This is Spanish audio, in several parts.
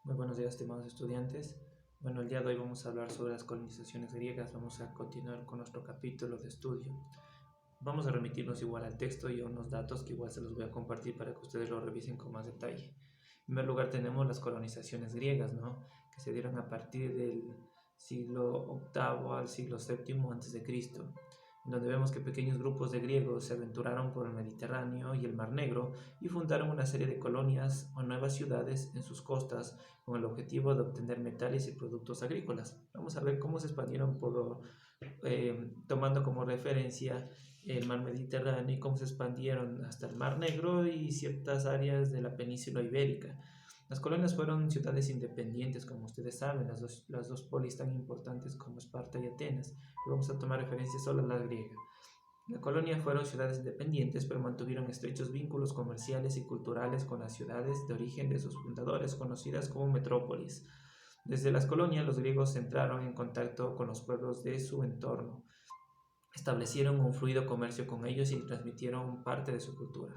Muy buenos días, estimados estudiantes. Bueno, el día de hoy vamos a hablar sobre las colonizaciones griegas. Vamos a continuar con nuestro capítulo de estudio. Vamos a remitirnos igual al texto y a unos datos que igual se los voy a compartir para que ustedes lo revisen con más detalle. En primer lugar tenemos las colonizaciones griegas, que se dieron a partir del siglo VIII al siglo VII a.C., donde vemos que pequeños grupos de griegos se aventuraron por el Mediterráneo y el Mar Negro y fundaron una serie de colonias o nuevas ciudades en sus costas con el objetivo de obtener metales y productos agrícolas. Vamos a ver cómo se expandieron tomando como referencia el mar Mediterráneo y cómo se expandieron hasta el Mar Negro y ciertas áreas de la península ibérica. Las colonias fueron ciudades independientes, como ustedes saben, las dos polis tan importantes como Esparta y Atenas. Vamos a tomar referencia solo a la griega. La colonia fueron ciudades independientes, pero mantuvieron estrechos vínculos comerciales y culturales con las ciudades de origen de sus fundadores, conocidas como metrópolis. Desde las colonias, los griegos entraron en contacto con los pueblos de su entorno, establecieron un fluido comercio con ellos y transmitieron parte de su cultura.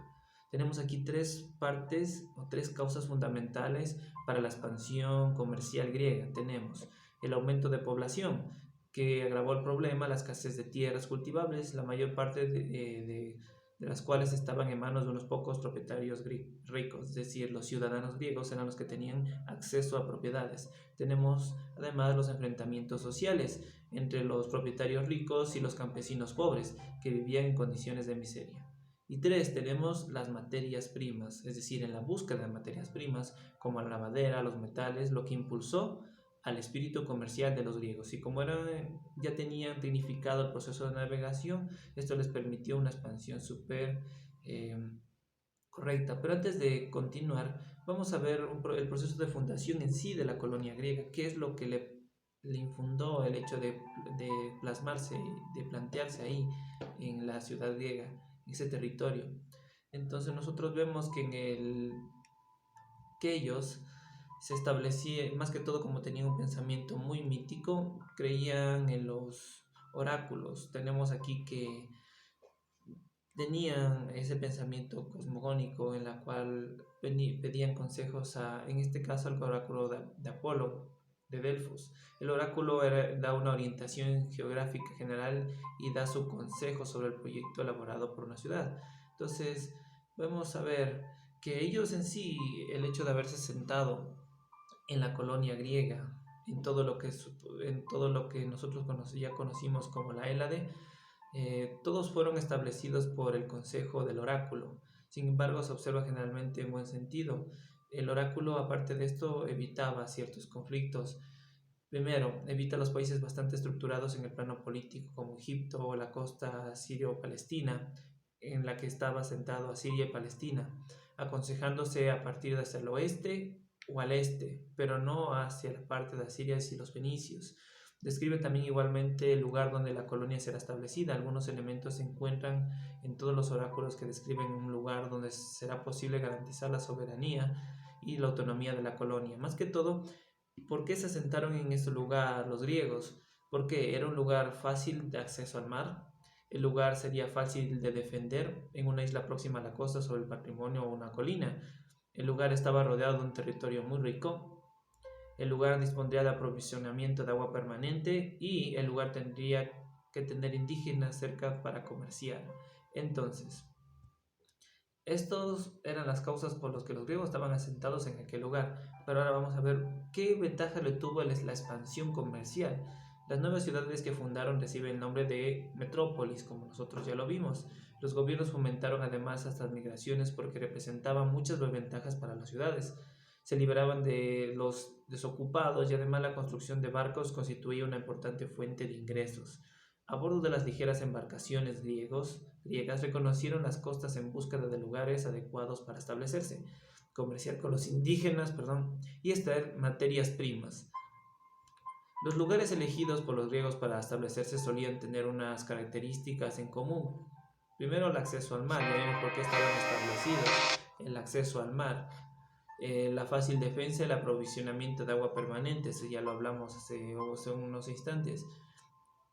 Tenemos aquí tres partes o tres causas fundamentales para la expansión comercial griega. Tenemos el aumento de población, que agravó el problema, la escasez de tierras cultivables, la mayor parte de las cuales estaban en manos de unos pocos propietarios ricos, es decir, los ciudadanos griegos eran los que tenían acceso a propiedades. Tenemos además los enfrentamientos sociales entre los propietarios ricos y los campesinos pobres, que vivían en condiciones de miseria. Y tres, tenemos las materias primas, es decir, en la búsqueda de materias primas como la madera, los metales, lo que impulsó al espíritu comercial de los griegos. Y como ya tenían tecnificado el proceso de navegación, esto les permitió una expansión súper correcta. Pero antes de continuar, vamos a ver el proceso de fundación en sí de la colonia griega, qué es lo que le infundó el hecho de plasmarse, de plantearse ahí en la ciudad griega, en ese territorio. Entonces nosotros vemos que ellos se establecían, más que todo como tenían un pensamiento muy mítico, creían en los oráculos. Tenemos aquí que tenían ese pensamiento cosmogónico en la cual pedían consejos en este caso, al oráculo de Apolo, de Delfos. El oráculo da una orientación geográfica general y da su consejo sobre el proyecto elaborado por una ciudad. Entonces, vamos a ver que ellos en sí, el hecho de haberse sentado en la colonia griega, en todo lo que nosotros ya conocimos como la Hélade, todos fueron establecidos por el consejo del oráculo. Sin embargo, se observa generalmente en buen sentido. El oráculo, aparte de esto, evitaba ciertos conflictos. Primero, evita los países bastante estructurados en el plano político, como Egipto o la costa sirio-palestina, en la que estaba asentado Asiria y Palestina, aconsejándose a partir de hacia el oeste o al este, pero no hacia la parte de Asiria y los fenicios. Describe también igualmente el lugar donde la colonia será establecida. Algunos elementos se encuentran en todos los oráculos que describen un lugar donde será posible garantizar la soberanía y la autonomía de la colonia. Más que todo, ¿por qué se asentaron en ese lugar los griegos? Porque era un lugar fácil de acceso al mar. El lugar sería fácil de defender en una isla próxima a la costa sobre el patrimonio o una colina. El lugar estaba rodeado de un territorio muy rico. El lugar dispondría de aprovisionamiento de agua permanente y el lugar tendría que tener indígenas cerca para comerciar. Entonces, estos eran las causas por las que los griegos estaban asentados en aquel lugar. Pero ahora vamos a ver qué ventaja le tuvo la expansión comercial. Las nuevas ciudades que fundaron reciben el nombre de metrópolis, como nosotros ya lo vimos. Los gobiernos fomentaron además estas migraciones porque representaban muchas ventajas para las ciudades. Se liberaban de los desocupados y además la construcción de barcos constituía una importante fuente de ingresos. A bordo de las ligeras embarcaciones griegas reconocieron las costas en búsqueda de lugares adecuados para establecerse, comerciar con los indígenas, y extraer materias primas. Los lugares elegidos por los griegos para establecerse solían tener unas características en común. Primero, el acceso al mar. Ya vemos por qué estaban establecidos. El acceso al mar. La fácil defensa y el aprovisionamiento de agua permanente. Eso ya lo hablamos hace unos instantes.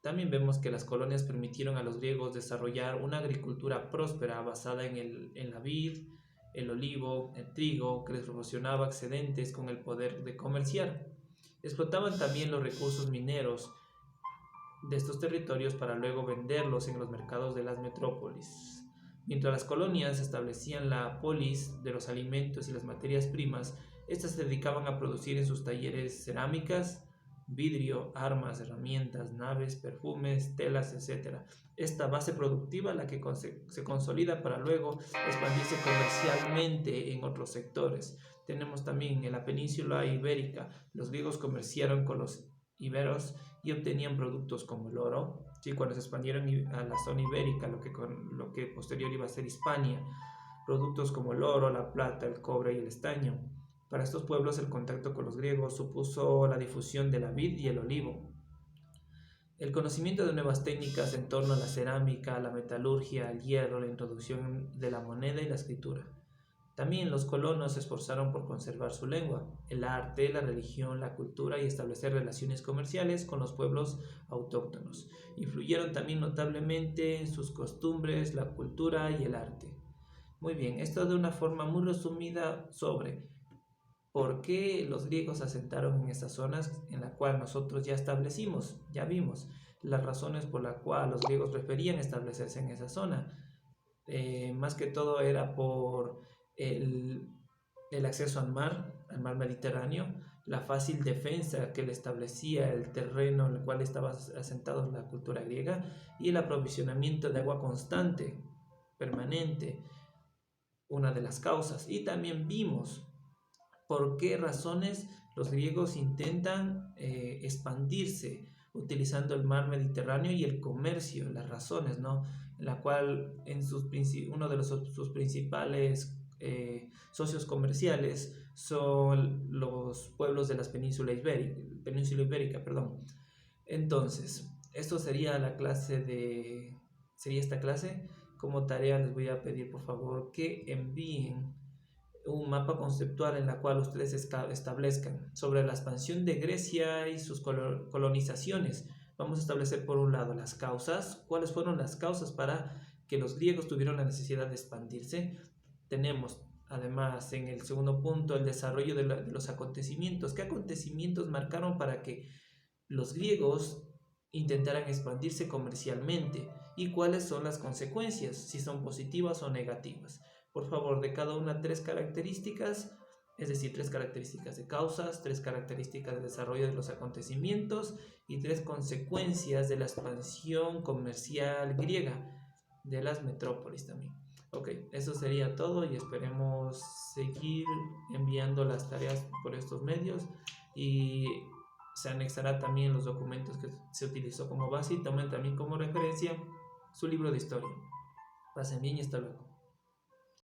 También vemos que las colonias permitieron a los griegos desarrollar una agricultura próspera basada en la vid, el olivo, el trigo, que les proporcionaba excedentes con el poder de comerciar. Explotaban también los recursos mineros de estos territorios para luego venderlos en los mercados de las metrópolis. Mientras las colonias establecían la polis de los alimentos y las materias primas, estas se dedicaban a producir en sus talleres cerámicas, vidrio, armas, herramientas, naves, perfumes, telas, etc. Esta base productiva la que se consolida para luego expandirse comercialmente en otros sectores. Tenemos también en la península ibérica, los griegos comerciaron con los iberos y obtenían productos como el oro. Sí, cuando se expandieron a la zona ibérica, lo que posterior iba a ser Hispania, productos como el oro, la plata, el cobre y el estaño. Para estos pueblos el contacto con los griegos supuso la difusión de la vid y el olivo. El conocimiento de nuevas técnicas en torno a la cerámica, la metalurgia, el hierro, la introducción de la moneda y la escritura. También los colonos se esforzaron por conservar su lengua, el arte, la religión, la cultura y establecer relaciones comerciales con los pueblos autóctonos. Influyeron también notablemente en sus costumbres, la cultura y el arte. Muy bien, esto de una forma muy resumida sobre por qué los griegos asentaron en estas zonas en la cual nosotros ya establecimos, ya vimos las razones por las cuales los griegos preferían establecerse en esa zona. Más que todo era por el acceso al mar Mediterráneo, la fácil defensa que le establecía el terreno en el cual estaba asentada la cultura griega y el aprovisionamiento de agua constante, permanente, una de las causas. Y también vimos por qué razones los griegos intentan expandirse utilizando el mar Mediterráneo y el comercio, las razones, ¿no? En la cual uno de sus principales socios comerciales son los pueblos de la península ibérica, perdón. Entonces, esto sería sería esta clase. Como tarea les voy a pedir por favor que envíen un mapa conceptual en la cual ustedes establezcan sobre la expansión de Grecia y sus colonizaciones. Vamos a establecer por un lado las causas, cuáles fueron las causas para que los griegos tuvieron la necesidad de expandirse. Tenemos además en el segundo punto el desarrollo de los acontecimientos. ¿Qué acontecimientos marcaron para que los griegos intentaran expandirse comercialmente? ¿Y cuáles son las consecuencias, si son positivas o negativas? Por favor, de cada una 3 características, es decir, 3 características de causas, 3 características de desarrollo de los acontecimientos y 3 consecuencias de la expansión comercial griega de las metrópolis también. Ok, eso sería todo y esperemos seguir enviando las tareas por estos medios y se anexará también los documentos que se utilizó como base y tomen también como referencia su libro de historia. Pasen bien y hasta luego.